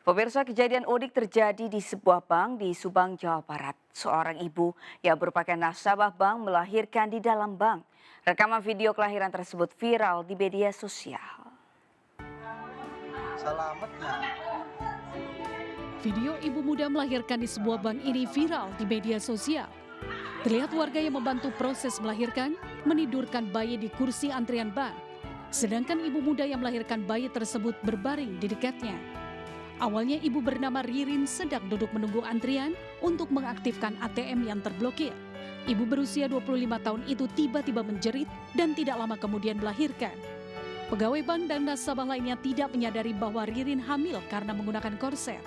Pemirsa, kejadian unik terjadi di sebuah bank di Subang, Jawa Barat. Seorang ibu yang merupakan nasabah bank melahirkan di dalam bank. Rekaman video kelahiran tersebut viral di media sosial. Video ibu muda melahirkan di sebuah bank ini viral di media sosial. Terlihat warga yang membantu proses melahirkan menidurkan bayi di kursi antrian bank. Sedangkan ibu muda yang melahirkan bayi tersebut berbaring di dekatnya. Awalnya ibu bernama Ririn sedang duduk menunggu antrian untuk mengaktifkan ATM yang terblokir. Ibu berusia 25 tahun itu tiba-tiba menjerit dan tidak lama kemudian melahirkan. Pegawai bank dan nasabah lainnya tidak menyadari bahwa Ririn hamil karena menggunakan korset.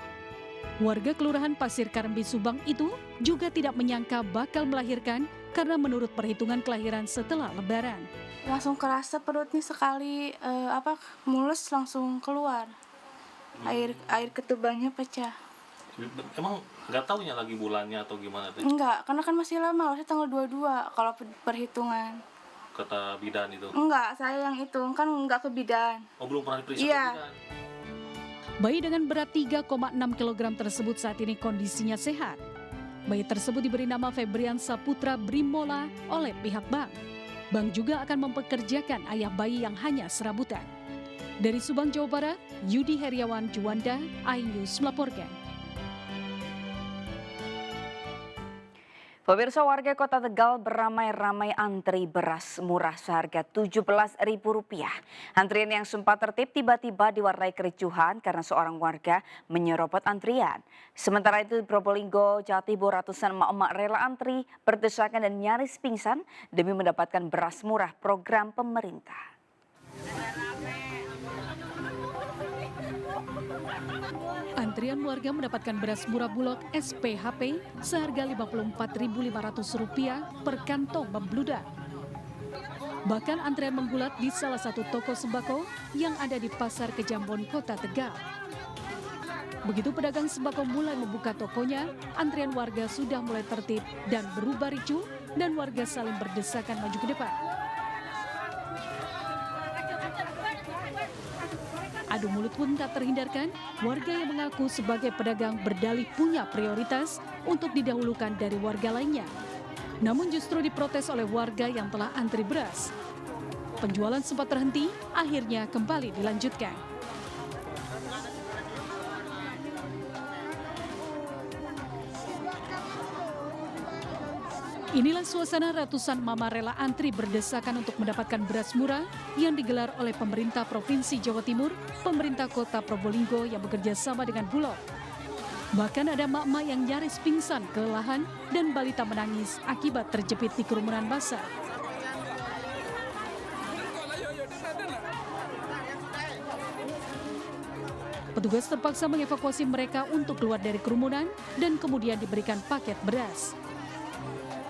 Warga Kelurahan Pasir Karambi Subang itu juga tidak menyangka bakal melahirkan karena menurut perhitungan kelahiran setelah Lebaran. Langsung kerasa perutnya sekali mulus langsung keluar. Air ketubangnya pecah. Emang nggak taunya lagi bulannya atau gimana tuh? Enggak, karena kan masih lama, harusnya tanggal 22 kalau perhitungan. Kata bidan itu? Enggak, saya yang itu, kan enggak ke bidan. Oh, belum pernah diperiksa Iya. ke bidan? Bayi dengan berat 3,6 kg tersebut saat ini kondisinya sehat. Bayi tersebut diberi nama Febrian Saputra Brimola oleh pihak bank. Bank juga akan mempekerjakan ayah bayi yang hanya serabutan. Dari Subang, Jawa Barat, Yudi Heriawan Juanda, iNews melaporkan. Pemirsa, warga Kota Tegal beramai-ramai antri beras murah seharga Rp17.000. Antrian yang sempat tertib tiba-tiba diwarnai kericuhan karena seorang warga menyerobot antrian. Sementara itu di Probolinggo, Jawa Timur, ratusan emak-emak rela antri, berdesakan dan nyaris pingsan demi mendapatkan beras murah program pemerintah. Antrian warga mendapatkan beras murah Bulog SPHP seharga Rp54.500 per kantong membludak. Bahkan antrian menggulat di salah satu toko sembako yang ada di Pasar Kejambon, Kota Tegal. Begitu pedagang sembako mulai membuka tokonya, antrian warga sudah mulai tertib dan berubah ricuh dan warga saling berdesakan maju ke depan. Adu mulut pun tak terhindarkan, warga yang mengaku sebagai pedagang berdalih punya prioritas untuk didahulukan dari warga lainnya. Namun justru diprotes oleh warga yang telah antri beras. Penjualan sempat terhenti, akhirnya kembali dilanjutkan. Inilah suasana ratusan mama rela antri berdesakan untuk mendapatkan beras murah yang digelar oleh pemerintah Provinsi Jawa Timur, pemerintah Kota Probolinggo yang bekerja sama dengan Bulog. Bahkan ada mak-mak yang nyaris pingsan kelelahan dan balita menangis akibat terjepit di kerumunan massa. Petugas terpaksa mengevakuasi mereka untuk keluar dari kerumunan dan kemudian diberikan paket beras.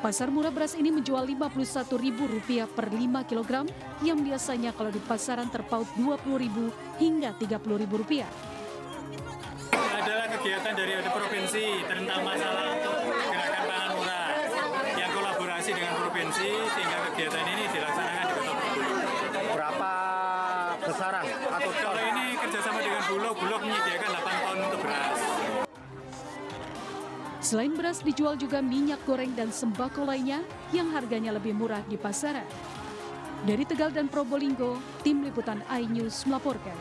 Pasar murah beras ini menjual Rp51.000 per 5 kg yang biasanya kalau di pasaran terpaut Rp20.000 hingga Rp30.000. Adalah kegiatan dari provinsi tentang masalah untuk gerakan pangan murah yang kolaborasi dengan provinsi sehingga kegiatan ini dilaksanakan di Kota Probolinggo. Berapa besaran atau Kalau ini kerjasama dengan Bulog menyediakan 8 ton untuk beras. Selain beras dijual juga minyak goreng dan sembako lainnya yang harganya lebih murah di pasaran. Dari Tegal dan Probolinggo, tim liputan iNews melaporkan.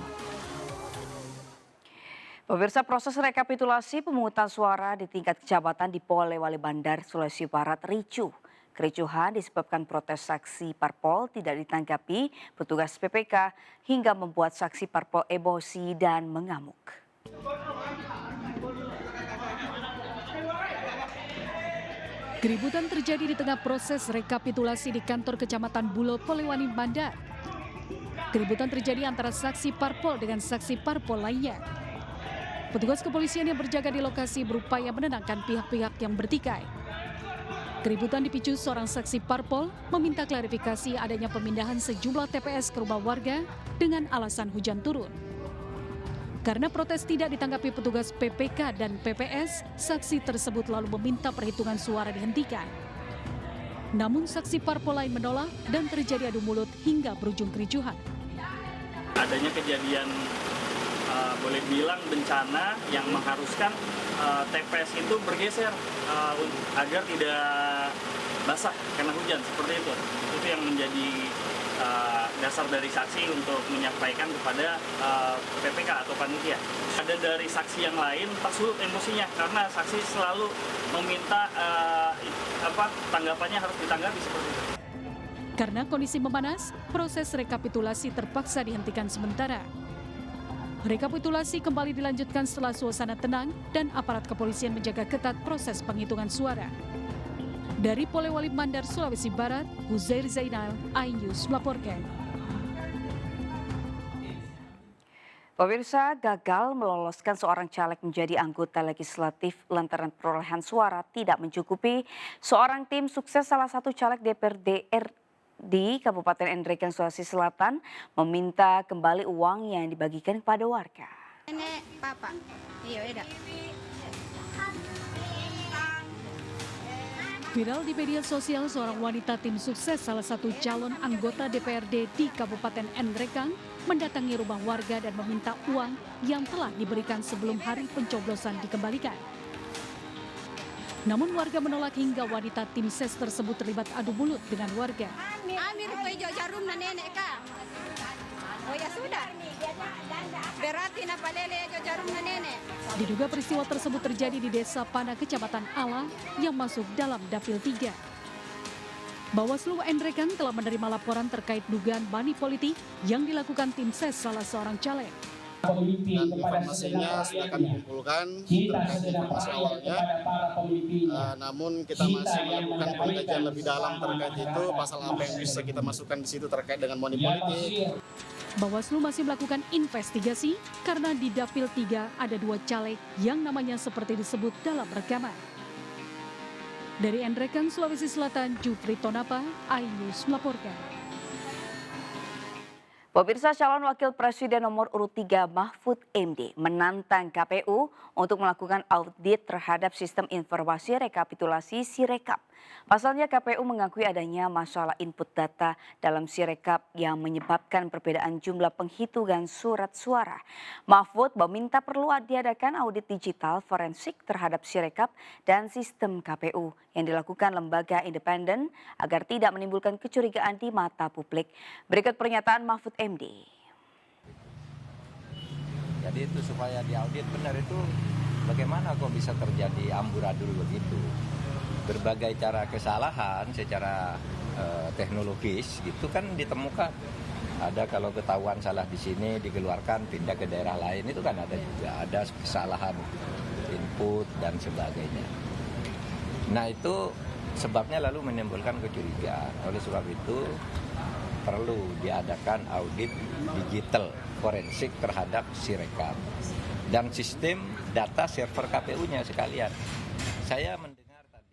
Pemirsa, proses rekapitulasi pemungutan suara di tingkat kecamatan di Polewali Bandar, Sulawesi Barat ricuh. Kericuhan disebabkan protes saksi parpol tidak ditanggapi petugas PPK hingga membuat saksi parpol emosi dan mengamuk. Keributan terjadi di tengah proses rekapitulasi di kantor Kecamatan Bulo, Polewali Bandar. Keributan terjadi antara saksi parpol dengan saksi parpol lainnya. Petugas kepolisian yang berjaga di lokasi berupaya menenangkan pihak-pihak yang bertikai. Keributan dipicu seorang saksi parpol meminta klarifikasi adanya pemindahan sejumlah TPS ke rumah warga dengan alasan hujan turun. Karena protes tidak ditanggapi petugas PPK dan PPS, saksi tersebut lalu meminta perhitungan suara dihentikan. Namun saksi parpol lain menolak dan terjadi adu mulut hingga berujung kericuhan. Adanya kejadian boleh bilang bencana yang mengharuskan TPS itu bergeser agar tidak basah karena hujan seperti itu. Itu yang menjadi dasar dari saksi untuk menyampaikan kepada PPK atau panitia. Ada dari saksi yang lain tersulut emosinya karena saksi selalu meminta tanggapannya harus ditanggapi seperti itu. Karena kondisi memanas, proses rekapitulasi terpaksa dihentikan sementara. Rekapitulasi kembali dilanjutkan setelah suasana tenang dan aparat kepolisian menjaga ketat proses penghitungan suara. Dari Polewali Mandar, Sulawesi Barat, Huzair Zainal, iNews melaporkan. Pemirsa, gagal meloloskan seorang caleg menjadi anggota legislatif lantaran perolehan suara tidak mencukupi. Seorang tim sukses salah satu caleg DPRD di Kabupaten Nregan, Sulawesi Selatan meminta kembali uang yang dibagikan kepada warga. Nenek, papa. Iya, udah. Viral di media sosial, seorang wanita tim sukses salah satu calon anggota DPRD di Kabupaten Nregan mendatangi rumah warga dan meminta uang yang telah diberikan sebelum hari pencoblosan dikembalikan. Namun warga menolak hingga wanita tim ses tersebut terlibat adu mulut dengan warga. Amir pejo jarum na nenek ka. Oh ya sudah. Berarti na palele jo jarum na nenek. Diduga peristiwa tersebut terjadi di Desa Pana, Kecamatan Ala yang masuk dalam Dapil 3. Bawaslu Nregan telah menerima laporan terkait dugaan money politik yang dilakukan tim ses salah seorang caleg. Dan informasinya sudah kami kumpulkan terkait informasi awalnya, namun kita masih melakukan pengkajian lebih dalam terkait itu, pasal apa yang bisa kita masukkan di situ terkait dengan money politik. Bawaslu masih melakukan investigasi karena di Dapil 3 ada 2 caleg yang namanya seperti disebut dalam rekaman. Dari Nregan, Sulawesi Selatan, Jufri Tonapa, iNews melaporkan. Pemirsa, calon wakil presiden nomor urut 3 Mahfud MD menantang KPU untuk melakukan audit terhadap sistem informasi rekapitulasi Sirekap. Pasalnya KPU mengakui adanya masalah input data dalam Sirekap yang menyebabkan perbedaan jumlah penghitungan surat suara. Mahfud meminta perlu diadakan audit digital forensik terhadap Sirekap dan sistem KPU yang dilakukan lembaga independen agar tidak menimbulkan kecurigaan di mata publik. Berikut pernyataan Mahfud MD. Jadi itu supaya diaudit benar itu bagaimana kok bisa terjadi amburadul begitu. Berbagai cara kesalahan secara teknologis gitu kan ditemukan. Ada kalau ketahuan salah di sini dikeluarkan pindah ke daerah lain itu kan ada juga. Ada kesalahan input dan sebagainya. Nah itu sebabnya lalu menimbulkan kecurigaan. Oleh sebab itu perlu diadakan audit digital forensik terhadap Sirekap dan sistem data server KPU-nya sekalian. Saya mendengar tadi.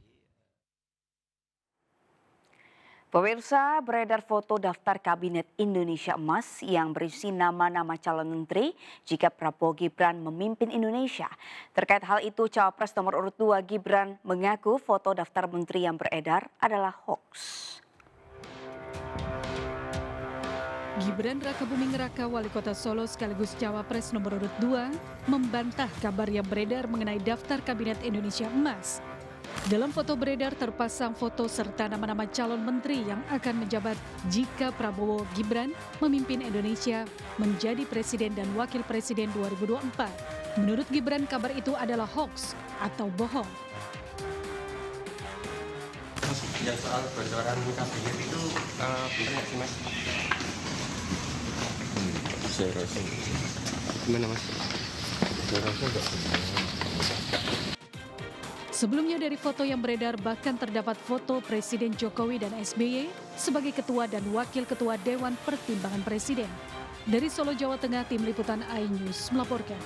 Pemirsa, beredar foto daftar Kabinet Indonesia Emas yang berisi nama-nama calon menteri jika Prabowo Gibran memimpin Indonesia. Terkait hal itu, Cawapres nomor urut 2 Gibran mengaku foto daftar menteri yang beredar adalah hoax. Gibran Rakabuming Raka, Wali Kota Solo sekaligus Cawapres nomor urut 2, membantah kabar yang beredar mengenai daftar Kabinet Indonesia Emas. Dalam foto beredar terpasang foto serta nama-nama calon menteri yang akan menjabat jika Prabowo Gibran memimpin Indonesia menjadi presiden dan wakil presiden 2024. Menurut Gibran, kabar itu adalah hoax atau bohong. Ya soal bocoran kabinet itu benar nggak sih Mas? Saya rasa gimana Mas? Saya rasa enggak. Sebelumnya dari foto yang beredar bahkan terdapat foto Presiden Jokowi dan SBY sebagai ketua dan wakil ketua Dewan Pertimbangan Presiden. Dari Solo, Jawa Tengah, Tim Liputan iNews melaporkan.